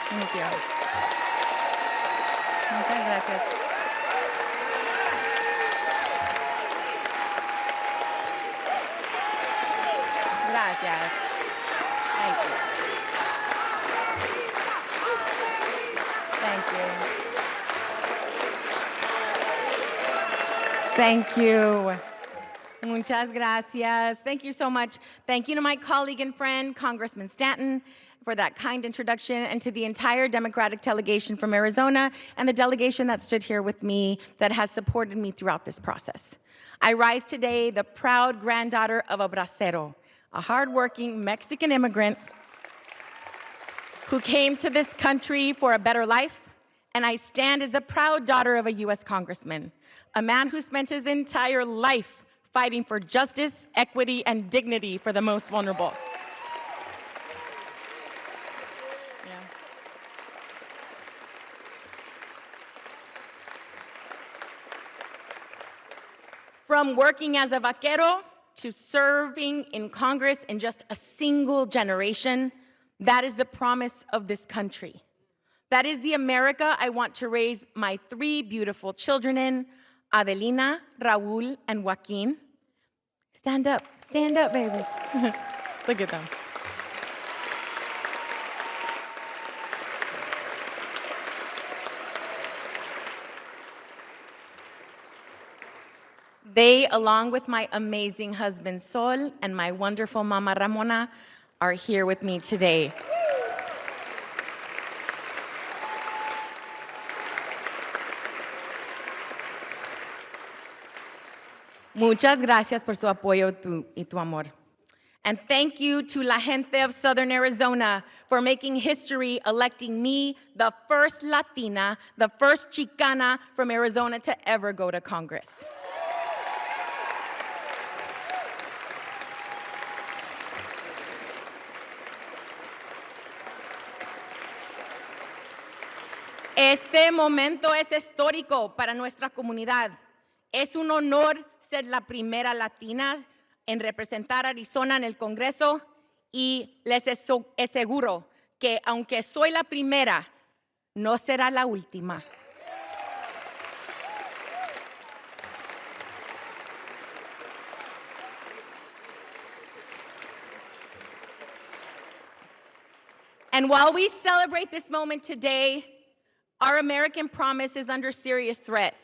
Thank you. Muchas gracias. Gracias. Thank you. Thank you. Thank you. Muchas gracias. Thank you so much. Thank you to my colleague and friend, Congressman Stanton, for that kind introduction, and to the entire Democratic delegation from Arizona and the delegation that stood here with me that has supported me throughout this process. I rise today the proud granddaughter of a bracero, a hardworking Mexican immigrant who came to this country for a better life, and I stand as the proud daughter of a U.S. congressman, a man who spent his entire life fighting for justice, equity, and dignity for the most vulnerable. From working as a vaquero to serving in Congress in just a single generation, that is the promise of this country. That is the America I want to raise my three beautiful children in, Adelina, Raul, and Joaquin. Stand up, baby. Look at them. They, along with my amazing husband, Sol, and my wonderful mama, Ramona, are here with me today. Muchas gracias por su apoyo y tu amor. And thank you to la gente of Southern Arizona for making history, electing me the first Latina, the first Chicana from Arizona to ever go to Congress. Este momento es histórico para nuestra comunidad. Es un honor ser la primera latina en representar a Arizona en el Congreso y les aseguro que aunque soy la primera, no será la última. And while we celebrate this moment today, our American promise is under serious threat.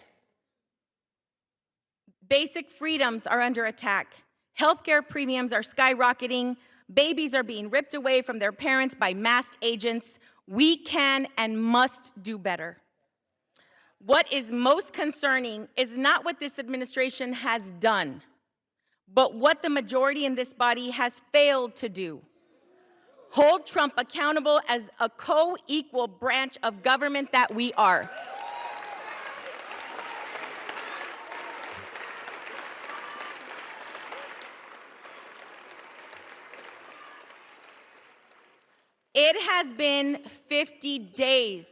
Basic freedoms are under attack. Healthcare premiums are skyrocketing. Babies are being ripped away from their parents by masked agents. We can and must do better. What is most concerning is not what this administration has done, but what the majority in this body has failed to do. Hold Trump accountable as a co-equal branch of government that we are. It has been 50 days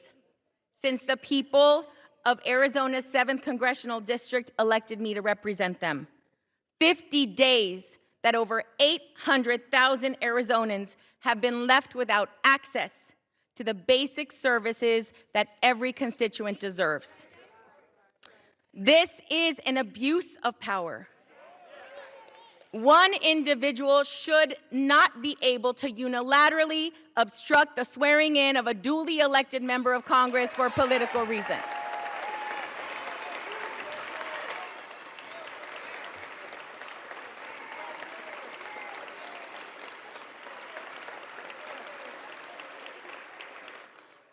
since the people of Arizona's 7th Congressional District elected me to represent them. 50 days that over 800,000 Arizonans have been left without access to the basic services that every constituent deserves. This is an abuse of power. One individual should not be able to unilaterally obstruct the swearing in of a duly elected member of Congress for political reasons.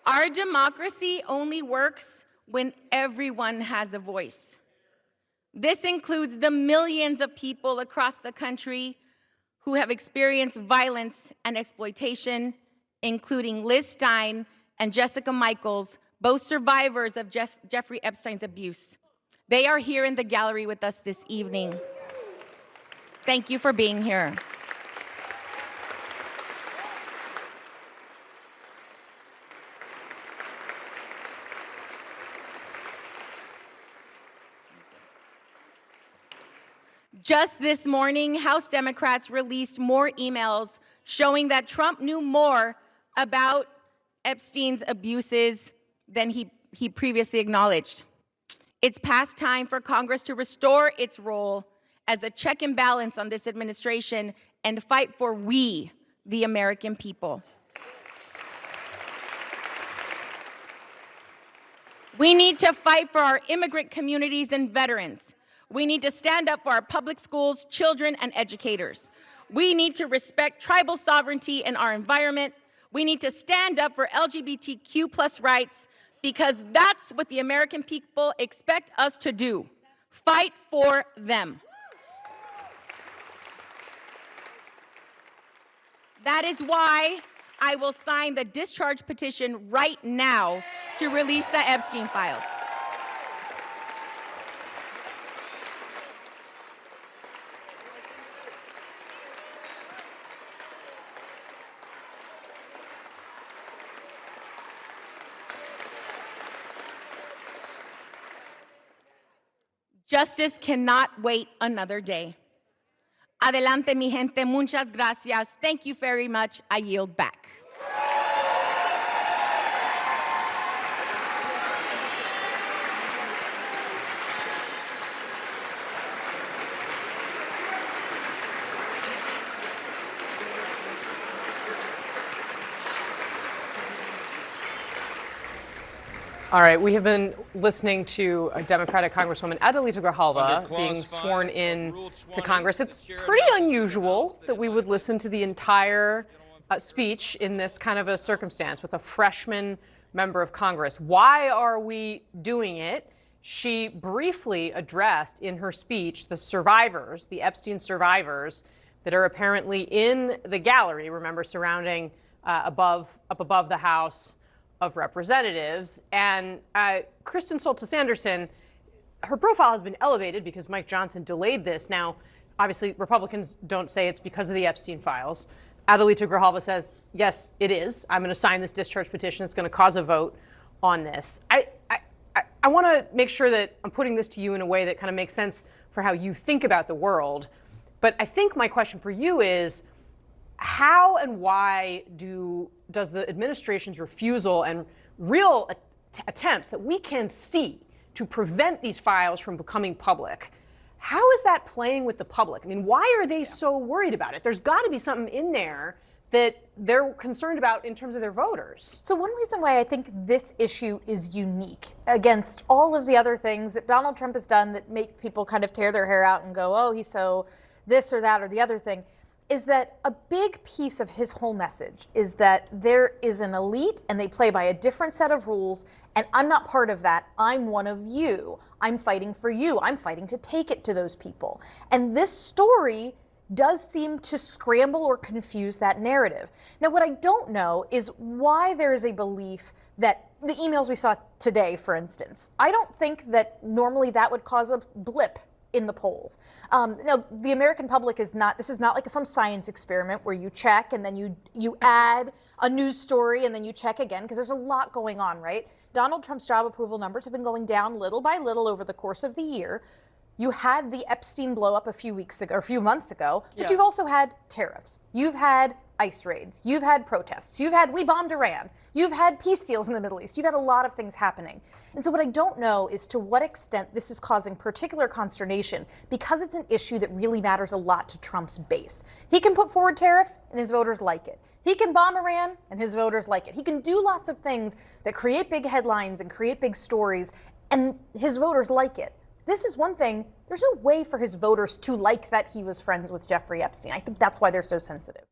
Our democracy only works when everyone has a voice. This includes the millions of people across the country who have experienced violence and exploitation, including Liz Stein and Jessica Michaels, both survivors of Jeffrey Epstein's abuse. They are here in the gallery with us this evening. Thank you for being here. Just this morning, House Democrats released more emails showing that Trump knew more about Epstein's abuses than he previously acknowledged. It's past time for Congress to restore its role as a check and balance on this administration and fight for we, the American people. We need to fight for our immigrant communities and veterans. We need to stand up for our public schools, children, and educators. We need to respect tribal sovereignty in our environment. We need to stand up for LGBTQ+ rights, because that's what the American people expect us to do. Fight for them. That is why I will sign the discharge petition right now to release the Epstein files. Justice cannot wait another day. Adelante, mi gente. Muchas gracias. Thank you very much. I yield back. All right, we have been listening to a Democratic Congresswoman, Adelita Grijalva, being sworn in to Congress. It's pretty unusual that we would listen to the entire speech in this kind of a circumstance with a freshman member of Congress. Why are we doing it? She briefly addressed in her speech the survivors, the Epstein survivors, that are apparently in the gallery, remember, surrounding up above the House of Representatives. And Kristen Soltis Anderson, her profile has been elevated because Mike Johnson delayed this. Now, obviously, Republicans don't say it's because of the Epstein files. Adelita Grijalva says, yes, it is. I'm going to sign this discharge petition. It's going to cause a vote on this. I want to make sure that I'm putting this to you in a way that kind of makes sense for how you think about the world. But I think my question for you is, how and why does the administration's refusal and real attempts that we can see to prevent these files from becoming public, how is that playing with the public? I mean, why are they so worried about it? There's got to be something in there that they're concerned about in terms of their voters. So one reason why I think this issue is unique against all of the other things that Donald Trump has done that make people kind of tear their hair out and go, oh, he's so this or that or the other thing, is that a big piece of his whole message is that there is an elite and they play by a different set of rules, and I'm not part of that. I'm one of you. I'm fighting for you. I'm fighting to take it to those people. And this story does seem to scramble or confuse that narrative. Now, what I don't know is why there is a belief that the emails we saw today, for instance, I don't think that normally that would cause a blip in the polls. Now, the American public is not, this is not like some science experiment where you check and then you add a news story and then you check again, because there's a lot going on, right? Donald Trump's job approval numbers have been going down little by little over the course of the year. You had the Epstein blow up a few months ago, but you've also had tariffs. You've had ICE raids. You've had protests. You've had, we bombed Iran. You've had peace deals in the Middle East. You've had a lot of things happening. And so what I don't know is to what extent this is causing particular consternation, because it's an issue that really matters a lot to Trump's base. He can put forward tariffs and his voters like it. He can bomb Iran and his voters like it. He can do lots of things that create big headlines and create big stories, and his voters like it. This is one thing. There's no way for his voters to like that he was friends with Jeffrey Epstein. I think that's why they're so sensitive.